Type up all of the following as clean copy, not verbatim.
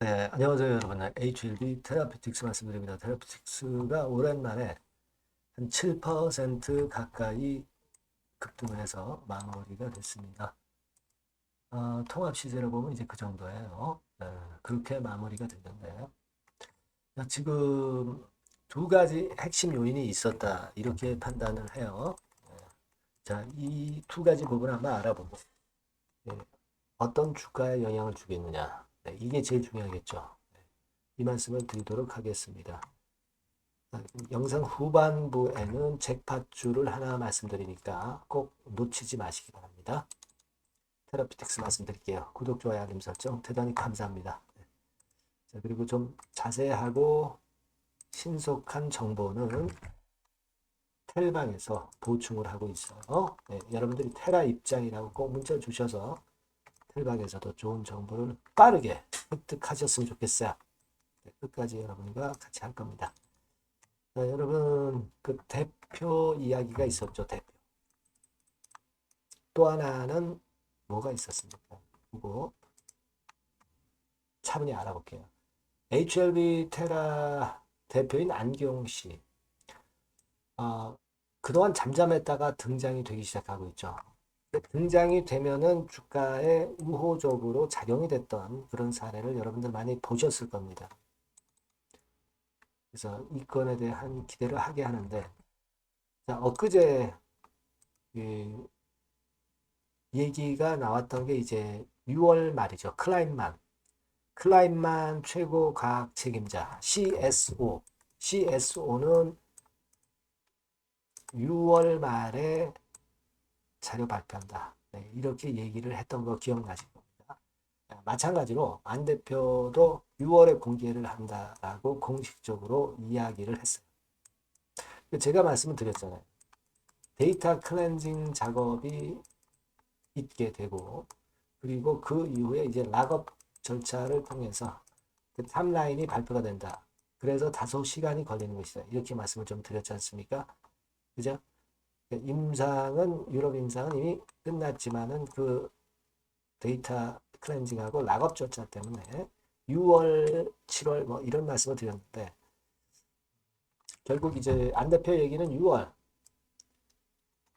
네, 안녕하세요 여러분. HLB 테라피틱스 말씀드립니다. 테라피틱스가 오랜만에 한 7% 가까이 급등을 해서 마무리가 됐습니다. 통합 시세로 보면 이제 그 정도예요. 그렇게 마무리가 됐는데 지금 두 가지 핵심 요인이 있었다 이렇게 판단을 해요. 자, 이 두 가지 부분을 한번 알아보고 어떤 주가에 영향을 주겠느냐. 이게 제일 중요하겠죠. 이 말씀을 드리도록 하겠습니다. 영상 후반부에는 잭팟줄을 하나 말씀드리니까 꼭 놓치지 마시기 바랍니다. 테라피틱스 말씀드릴게요. 구독, 좋아요, 알림 설정 대단히 감사합니다. 자, 그리고 좀 자세하고 신속한 정보는 텔방에서 보충을 하고 있어요. 여러분들이 테라 입장이라고 꼭 문자 주셔서 텔방에서도 좋은 정보를 빠르게 획득하셨으면 좋겠어요. 끝까지 여러분과 같이 할 겁니다. 자, 여러분 그 대표 이야기가 있었죠. 대표. 또 하나는 뭐가 있었습니까? 그거 차분히 알아볼게요. HLB 테라 대표인 안경 씨. 어, 그동안 잠잠했다가 등장이 되기 시작하고 있죠. 등장이 되면은 주가에 우호적으로 작용이 됐던 그런 사례를 여러분들 많이 보셨을 겁니다. 그래서 이 건에 대한 기대를 하게 하는데, 자, 엊그제 그 얘기가 나왔던 게 이제 6월 말이죠. 클라인만 최고 과학 책임자 CSO. CSO는 6월 말에 자료 발표한다. 네, 이렇게 얘기를 했던 거 기억나실 겁니다. 마찬가지로 안 대표도 6월에 공개를 한다라고 공식적으로 이야기를 했어요. 제가 말씀을 드렸잖아요. 데이터 클렌징 작업이 있게 되고 그리고 그 이후에 이제 락업 절차를 통해서 그 탑라인이 발표가 된다. 그래서 다소 시간이 걸리는 것이다. 이렇게 말씀을 좀 드렸지 않습니까? 그죠? 유럽 임상은 이미 끝났지만은 그 데이터 클렌징하고 락업 절차 때문에 6월, 7월 뭐 이런 말씀을 드렸는데 결국 이제 안 대표 얘기는 6월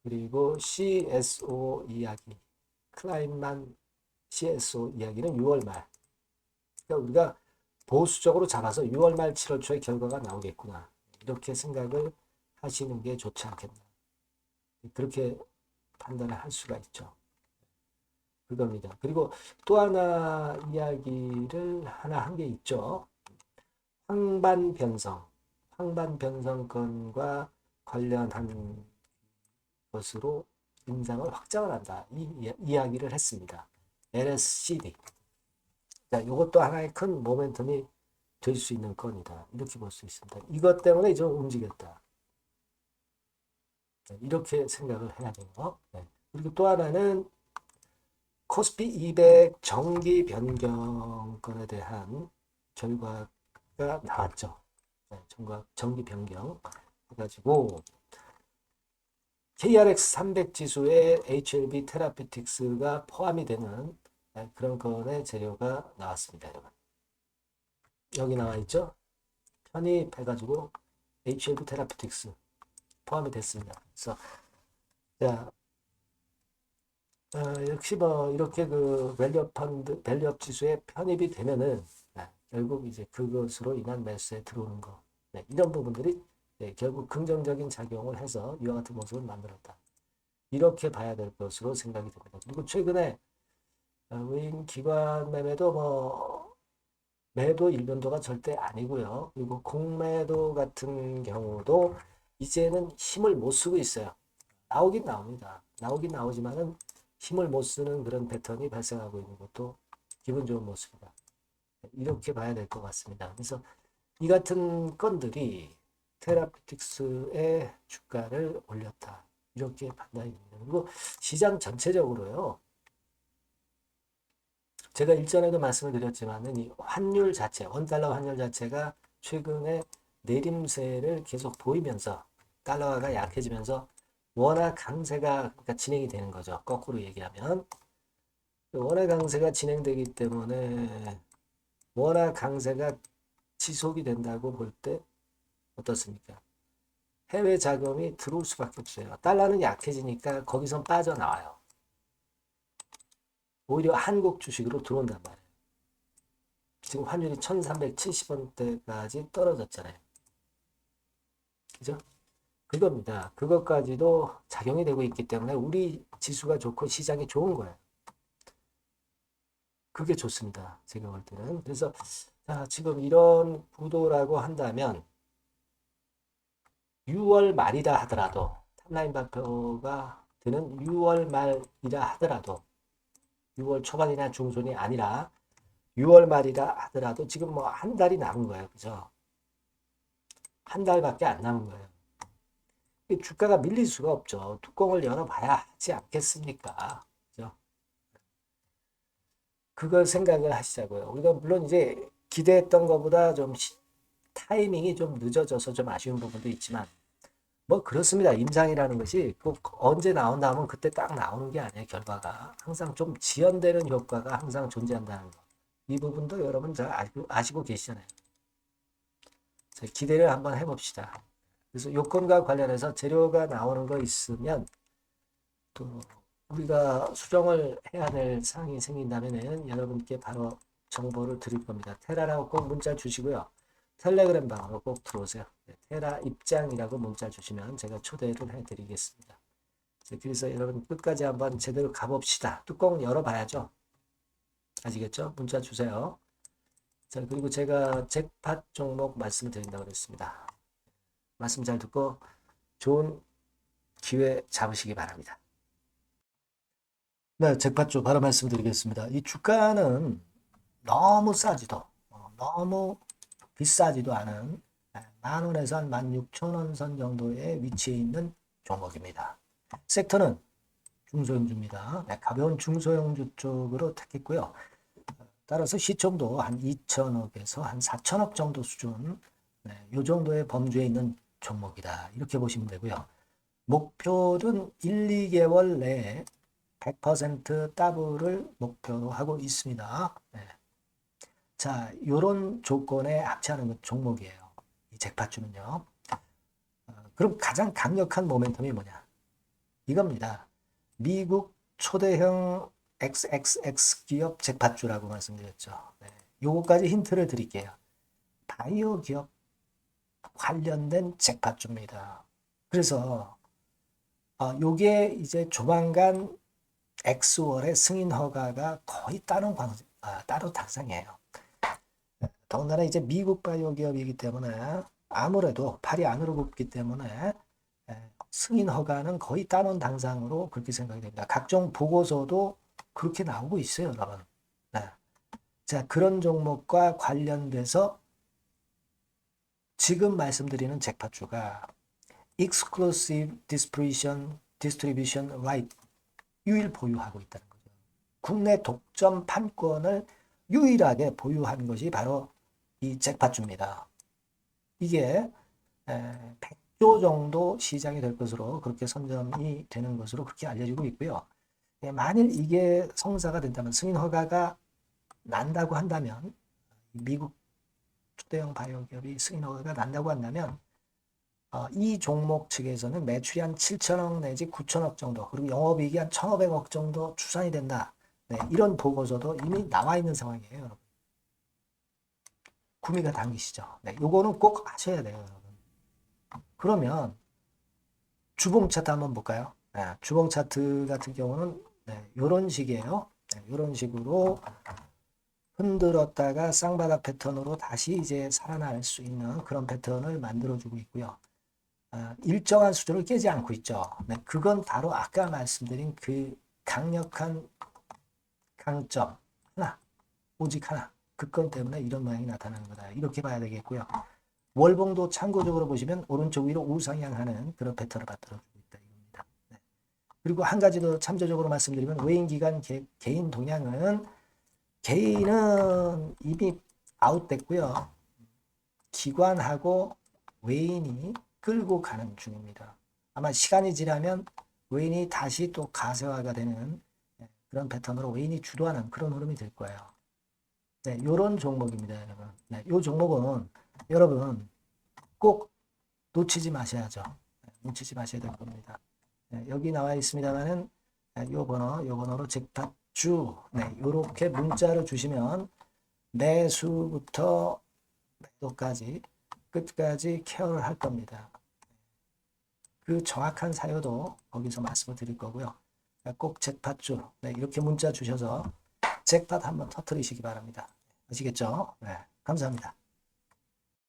그리고 CSO 이야기 클라인만 CSO 이야기는 6월 말. 그러니까 우리가 보수적으로 잡아서 6월 말 7월 초에 결과가 나오겠구나. 이렇게 생각을 하시는 게 좋지 않겠나. 그렇게 판단을 할 수가 있죠. 그겁니다. 그리고 또 하나 이야기를 하나 한 게 있죠. 황반 변성 건과 관련한 것으로 임상을 확정을 한다. 이 이야기를 했습니다. LSCD. 자, 이것도 하나의 큰 모멘텀이 될 수 있는 건이다. 이렇게 볼 수 있습니다. 이것 때문에 좀 움직였다. 이렇게 생각을 해야 돼요. 네. 그리고 또 하나는 코스피 200 정기 변경권에 대한 결과가 나왔죠. 네, 정기 변경 해가지고 KRX 300 지수에 HLB 테라피틱스가 포함이 되는 그런 건의 재료가 나왔습니다. 여러분. 여기 나와 있죠? 편입해가지고 HLB 테라피틱스 포함이 됐습니다. 그래서 자, 역시 뭐 이렇게 그 밸류업 지수에 편입이 되면은 결국 이제 그것으로 인한 매수에 들어오는 거 이런 부분들이 결국 긍정적인 작용을 해서 이와 같은 모습을 만들었다. 이렇게 봐야 될 것으로 생각이 됩니다. 그리고 최근에 외인 기관 매매도 뭐 매도 일변도가 절대 아니고요. 그리고 공매도 같은 경우도 이제는 힘을 못 쓰고 있어요. 나오긴 나옵니다. 나오긴 나오지만은 힘을 못 쓰는 그런 패턴이 발생하고 있는 것도 기분 좋은 모습이다. 이렇게 봐야 될 것 같습니다. 그래서 이 같은 건들이 테라피틱스의 주가를 올렸다. 이렇게 판단이 됩니다. 그리고 시장 전체적으로요. 제가 일전에도 말씀을 드렸지만은 이 환율 자체, 원달러 환율 자체가 최근에 내림세를 계속 보이면서 달러가 약해지면서 원화 강세가 그러니까 진행이 되는 거죠. 거꾸로 얘기하면 원화 강세가 진행되기 때문에 워낙 강세가 지속이 된다고 볼 때 어떻습니까? 해외 자금이 들어올 수밖에 없어요. 달러는 약해지니까 거기선 빠져나와요. 오히려 한국 주식으로 들어온단 말이에요. 지금 환율이 1370원대까지 떨어졌잖아요. 그죠? 그겁니다. 그것까지도 작용이 되고 있기 때문에 우리 지수가 좋고 시장이 좋은 거예요. 그게 좋습니다. 제가 볼 때는. 그래서 자, 지금 이런 구도라고 한다면 6월 말이라 하더라도 탑라인 발표가 되는 6월 말이라 하더라도 6월 초반이나 중순이 아니라 6월 말이라 하더라도 지금 뭐 한 달이 남은 거예요. 그죠? 한 달밖에 안 남은 거예요. 주가가 밀릴 수가 없죠. 뚜껑을 열어봐야 하지 않겠습니까? 그죠? 그걸 생각을 하시자고요. 우리가 물론 이제 기대했던 것보다 좀 타이밍이 좀 늦어져서 좀 아쉬운 부분도 있지만 뭐 그렇습니다. 임상이라는 것이 꼭 언제 나온다 하면 그때 딱 나오는 게 아니에요. 결과가 항상 좀 지연되는 효과가 항상 존재한다는 거. 이 부분도 여러분 잘 아시고 계시잖아요. 기대를 한번 해봅시다. 그래서 요건과 관련해서 재료가 나오는 거 있으면 또 우리가 수정을 해야 될 사항이 생긴다면은 여러분께 바로 정보를 드릴 겁니다. 테라라고 꼭 문자 주시고요. 텔레그램 방으로 꼭 들어오세요. 테라 입장이라고 문자 주시면 제가 초대를 해드리겠습니다. 그래서 여러분 끝까지 한번 제대로 가봅시다. 뚜껑 열어봐야죠. 아시겠죠? 문자 주세요. 자, 그리고 제가 잭팟 종목 말씀드린다고 그랬습니다. 말씀 잘 듣고 좋은 기회 잡으시기 바랍니다. 네, 잭팟주 바로 말씀드리겠습니다. 이 주가는 너무 싸지도 너무 비싸지도 않은 10,000원에서 한 16,000원 선 정도의 위치에 있는 종목입니다. 섹터는 중소형주입니다. 네, 가벼운 중소형주 쪽으로 택했고요. 따라서 시총도 한 2천억에서 한 4천억 정도 수준, 네, 이 정도의 범주에 있는 종목이다. 이렇게 보시면 되고요. 목표는 1, 2개월 내에 100% 더블을 목표로 하고 있습니다. 네. 자, 이런 조건에 합치하는 종목이에요. 이 잭팟주는요. 그럼 가장 강력한 모멘텀이 뭐냐? 이겁니다. 미국 초대형 XXX 기업 잭팟주라고 말씀드렸죠. 네. 요거까지 힌트를 드릴게요. 바이오 기업 관련된 잭팟주입니다. 그래서 요게 이제 조만간 엑스월의 승인 허가가 거의 따로 당상이에요. 더군다나 이제 미국 바이오 기업이기 때문에 아무래도 팔이 안으로 굽기 때문에 승인 허가는 거의 따놓은 당상으로 그렇게 생각이 됩니다. 각종 보고서도 그렇게 나오고 있어요, 여러분. 네. 자, 그런 종목과 관련돼서 지금 말씀드리는 잭팟주가 Exclusive Distribution Right 유일 보유하고 있다는 거죠. 국내 독점 판권을 유일하게 보유한 것이 바로 이 잭팟주입니다. 이게 100조 정도 시장이 될 것으로 그렇게 선점이 되는 것으로 그렇게 알려지고 있고요. 만일 이게 성사가 된다면 승인 허가가 난다고 한다면 미국 초대형 바이오 기업이 승인 허가가 난다고 한다면 이 종목 측에서는 매출이 한 7천억 내지 9천억 정도 그리고 영업이익이 한 1,500억 정도 추산이 된다. 네, 이런 보고서도 이미 나와 있는 상황이에요, 여러분. 구미가 당기시죠. 네, 요거는 꼭 하셔야 돼요, 여러분. 그러면 주봉 차트 한번 볼까요? 네, 주봉 차트 같은 경우는 네, 요런 식이에요. 네, 요런 식으로 흔들었다가 쌍바닥 패턴으로 다시 이제 살아날 수 있는 그런 패턴을 만들어주고 있고요. 일정한 수준을 깨지 않고 있죠. 네, 그건 바로 아까 말씀드린 그 강력한 강점 하나, 오직 하나. 그 건 때문에 이런 모양이 나타나는 거다. 이렇게 봐야 되겠고요. 월봉도 참고적으로 보시면 오른쪽 위로 우상향하는 그런 패턴을 만들어주고 있다. 이겁니다. 네. 그리고 한 가지 더 참조적으로 말씀드리면 외인 기관 개인 동향은 개인은 이미 아웃됐고요. 기관하고 외인이 끌고 가는 중입니다. 아마 시간이 지나면 외인이 다시 또 가세화가 되는 그런 패턴으로 외인이 주도하는 그런 흐름이 될 거예요. 네, 요런 종목입니다, 여러분. 네, 요 종목은 여러분 꼭 놓치지 마셔야죠. 네, 놓치지 마셔야 될 겁니다. 네, 여기 나와 있습니다만은 요 번호로 잭팟주 네, 요렇게 문자를 주시면 매수부터 매도까지 끝까지 케어를 할 겁니다. 그 정확한 사유도 거기서 말씀을 드릴 거고요. 꼭 잭팟주 네, 이렇게 문자 주셔서 잭팟 한번 터뜨리시기 바랍니다. 아시겠죠? 네, 감사합니다.